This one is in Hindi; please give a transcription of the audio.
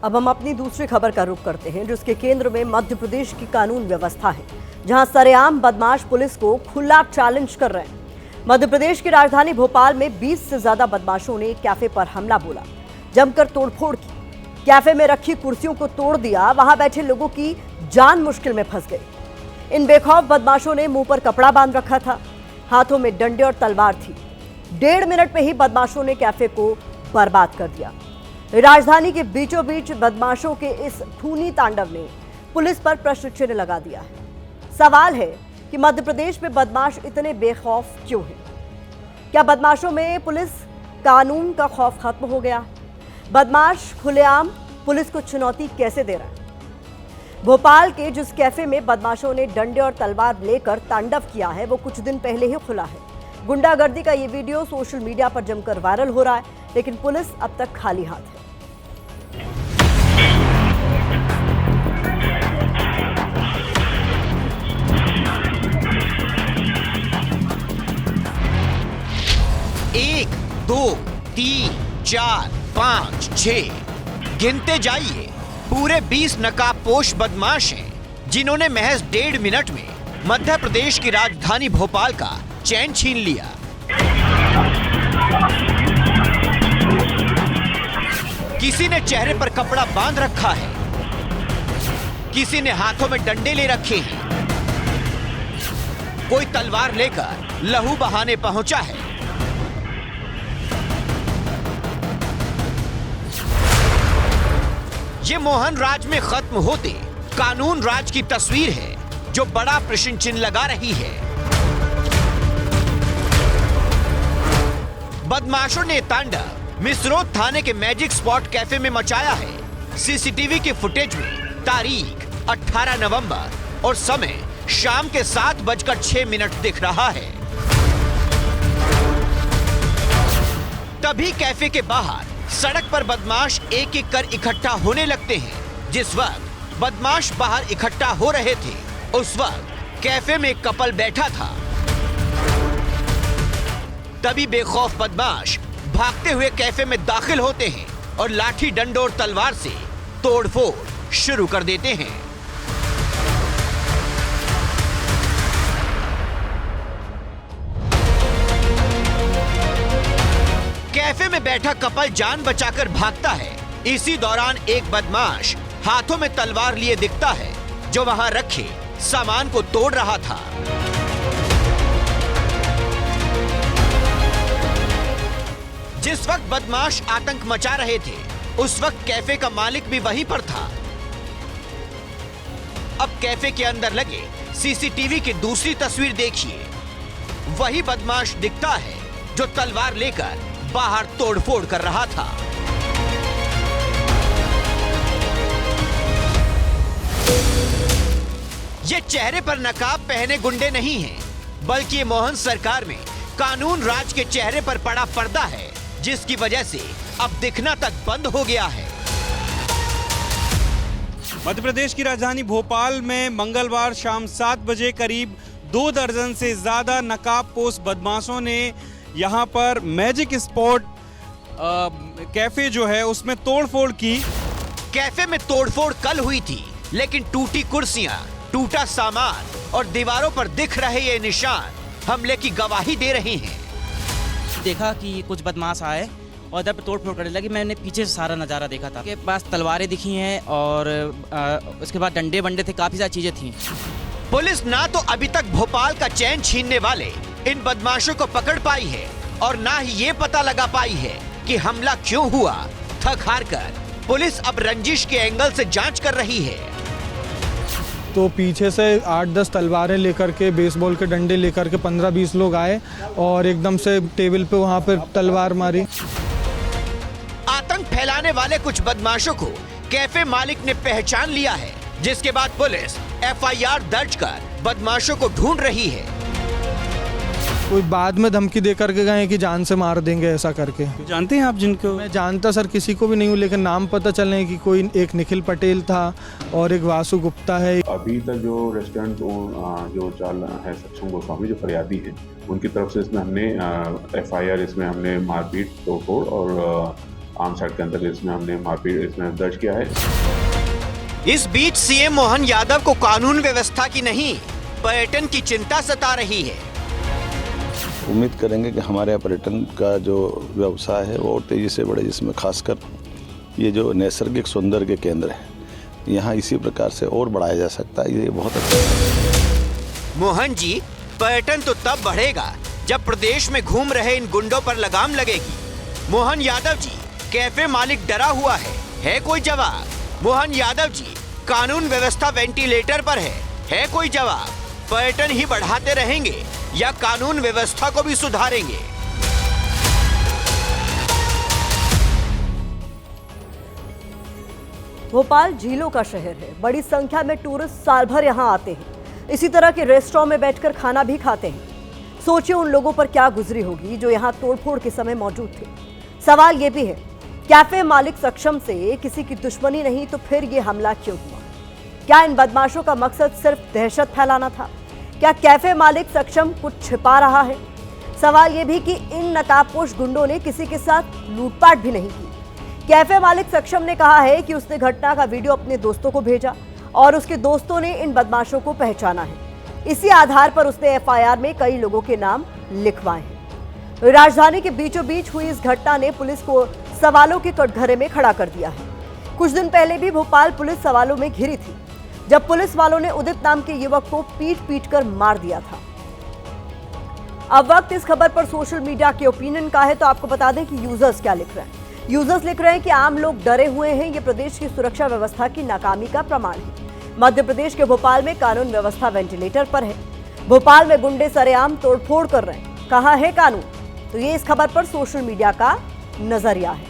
अब हम अपनी दूसरी खबर का रुख करते हैं, जिसके केंद्र में मध्य प्रदेश की कानून व्यवस्था है, जहां सरेआम बदमाश पुलिस को खुला चैलेंज कर रहे हैं। मध्य प्रदेश की राजधानी भोपाल में 20 से ज्यादा बदमाशों ने कैफे पर हमला बोला, जमकर तोड़फोड़ की, कैफे में रखी कुर्सियों को तोड़ दिया, वहां बैठे लोगों की जान मुश्किल में फंस गई। इन बेखौफ बदमाशों ने मुंह पर कपड़ा बांध रखा था, हाथों में डंडे और तलवार थी। 1.5 मिनट में ही बदमाशों ने कैफे को बर्बाद कर दिया। राजधानी के बीचों बीच बदमाशों के इस खूनी तांडव ने पुलिस पर प्रश्न चिन्ह लगा दिया है। सवाल है कि मध्य प्रदेश में बदमाश इतने बेखौफ क्यों हैं? क्या बदमाशों में पुलिस कानून का खौफ खत्म हो गया? बदमाश खुलेआम पुलिस को चुनौती कैसे दे रहा है? भोपाल के जिस कैफे में बदमाशों ने डंडे और तलवार लेकर तांडव किया है, वो कुछ दिन पहले ही खुला है। गुंडागर्दी का ये वीडियो सोशल मीडिया पर जमकर वायरल हो रहा है, लेकिन पुलिस अब तक खाली हाथ है। एक, दो, 3, 4, 5, 6 गिनते जाइए। पूरे 20 नकाबपोश बदमाश हैं, जिन्होंने महज 1.5 मिनट में मध्य प्रदेश की राजधानी भोपाल का चैन छीन लिया। किसी ने चेहरे पर कपड़ा बांध रखा है, किसी ने हाथों में डंडे ले रखे हैं, कोई तलवार लेकर लहू बहाने पहुंचा है। ये मोहन राज में खत्म होते कानून राज की तस्वीर है, जो बड़ा प्रश्न चिन्ह लगा रही है। बदमाशों ने तांडव मिसरोद थाने के मैजिक स्पॉट कैफे में मचाया है। सीसीटीवी की फुटेज में तारीख 18 नवंबर और समय शाम के 7:06 दिख रहा है। तभी कैफे के बाहर सड़क पर बदमाश एक एक कर इकट्ठा होने लगते हैं। जिस वक्त बदमाश बाहर इकट्ठा हो रहे थे, उस वक्त कैफे में एक कपल बैठा था। तभी बेखौफ बदमाश भागते हुए कैफे में दाखिल होते हैं और लाठी डंडों और तलवार से तोड़फोड़ शुरू कर देते हैं। कैफे में बैठा कपल जान बचाकर भागता है। इसी दौरान एक बदमाश हाथों में तलवार लिए दिखता है, जो वहां रखे सामान को तोड़ रहा था। जिस वक्त बदमाश आतंक मचा रहे थे, उस वक्त कैफे का मालिक भी वहीं पर था। अब कैफे के अंदर लगे सीसीटीवी की दूसरी तस्वीर देखिए। वही बदमाश दिखता है जो तलवार लेकर बाहर तोड़फोड़ कर रहा था। ये चेहरे पर नकाब पहने गुंडे नहीं हैं, बल्कि ये मोहन सरकार में कानून राज के चेहरे पर पड़ा पर्दा है, जिसकी वजह से अब दिखना तक बंद हो गया है। मध्य प्रदेश की राजधानी भोपाल में मंगलवार शाम 7 बजे करीब 2 दर्जन से ज्यादा नकाबपोश बदमाशों ने यहां पर मैजिक स्पॉट कैफे जो है उसमें तोड़फोड़ की। कैफे में तोड़फोड़ कल हुई थी, लेकिन टूटी कुर्सियां, टूटा सामान और दीवारों पर दिख रहे ये निशान हमले की गवाही दे रहे हैं। देखा कि कुछ बदमाश आए और इधर पे तोड़फोड़ करने लगे। मैंने पीछे से सारा नज़ारा देखा था के पास तलवारें दिखी हैं और उसके बाद डंडे बंडे थे, काफ़ी सारी चीज़ें थी। पुलिस ना तो अभी तक भोपाल का चैन छीनने वाले इन बदमाशों को पकड़ पाई है और ना ही ये पता लगा पाई है कि हमला क्यों हुआ। थक हार कर पुलिस अब रंजिश के एंगल से जांच कर रही है। तो पीछे से 8-10 तलवारें लेकर के, बेसबॉल के डंडे लेकर के 15-20 लोग आए और एकदम से टेबल पे वहां पर तलवार मारी। आतंक फैलाने वाले कुछ बदमाशों को कैफे मालिक ने पहचान लिया है, जिसके बाद पुलिस FIR दर्ज कर बदमाशों को ढूंढ रही है। कोई बाद में धमकी दे करके गए कि जान से मार देंगे ऐसा करके। जानते हैं आप जिनको? मैं जानता सर किसी को भी नहीं हूँ, लेकिन नाम पता चलने कि कोई एक निखिल पटेल था और एक वासु गुप्ता है। अभी तक जो रेस्टोरेंट जो चाल है सक्षम गोस्वामी जो फरियादी है, उनकी तरफ से इसमें हमने FIR इसमें हमने मारपीट, तोड़फोड़ और आर्म्स एक्ट के अंतर्गत इसमें हमने मारपीट इसमें दर्ज किया है। इस बीच सीएम मोहन यादव को कानून व्यवस्था की नहीं, पर्यटन की चिंता सता रही है। उम्मीद करेंगे कि हमारे यहाँ पर्यटन का जो व्यवसाय है वो और तेजी से बढ़े, जिसमें खासकर ये जो नैसर्गिक सौंदर्य के केंद्र है यहाँ इसी प्रकार से और बढ़ाया जा सकता है। ये बहुत अच्छा है। मोहन जी, पर्यटन तो तब बढ़ेगा जब प्रदेश में घूम रहे इन गुंडों पर लगाम लगेगी। मोहन यादव जी, कैफे मालिक डरा हुआ है कोई जवाब? मोहन यादव जी, कानून व्यवस्था वेंटिलेटर पर है कोई जवाब? पर्यटन ही बढ़ाते रहेंगे या कानून व्यवस्था को भी सुधारेंगे? भोपाल झीलों का शहर है। बड़ी संख्या में टूरिस्ट साल भर यहाँ आते हैं। इसी तरह के रेस्टोरेंट में बैठकर खाना भी खाते हैं। सोचिए उन लोगों पर क्या गुजरी होगी जो यहाँ तोड़फोड़ के समय मौजूद थे। सवाल ये भी है, कैफे मालिक सक्षम से किसी की दुश्मनी नहीं तो फिर ये हमला क्यों हुआ? क्या इन बदमाशों का मकसद सिर्फ दहशत फैलाना था? क्या कैफे मालिक सक्षम कुछ छिपा रहा है? सवाल ये भी कि इन नकाबपोश गुंडों ने किसी के साथ लूटपाट भी नहीं की। कैफे मालिक सक्षम ने कहा है कि उसने घटना का वीडियो अपने दोस्तों को भेजा और उसके दोस्तों ने इन बदमाशों को पहचाना है। इसी आधार पर उसने एफआईआर में कई लोगों के नाम लिखवाए हैं। राजधानी के बीचों बीच हुई इस घटना ने पुलिस को सवालों के कटघरे में खड़ा कर दिया है। कुछ दिन पहले भी भोपाल पुलिस सवालों में घिरी थी, जब पुलिस वालों ने उदित नाम के युवक को पीट कर मार दिया था। अब वक्त इस खबर पर सोशल मीडिया के ओपिनियन का है, तो आपको बता दें कि यूजर्स क्या लिख रहे हैं। यूजर्स लिख रहे हैं कि आम लोग डरे हुए हैं, ये प्रदेश की सुरक्षा व्यवस्था की नाकामी का प्रमाण है। मध्य प्रदेश के भोपाल में कानून व्यवस्था वेंटिलेटर पर है। भोपाल में गुंडे सरेआम तोड़फोड़ कर रहे हैं, कहां है कानून? तो ये इस खबर पर सोशल मीडिया का नजरिया है।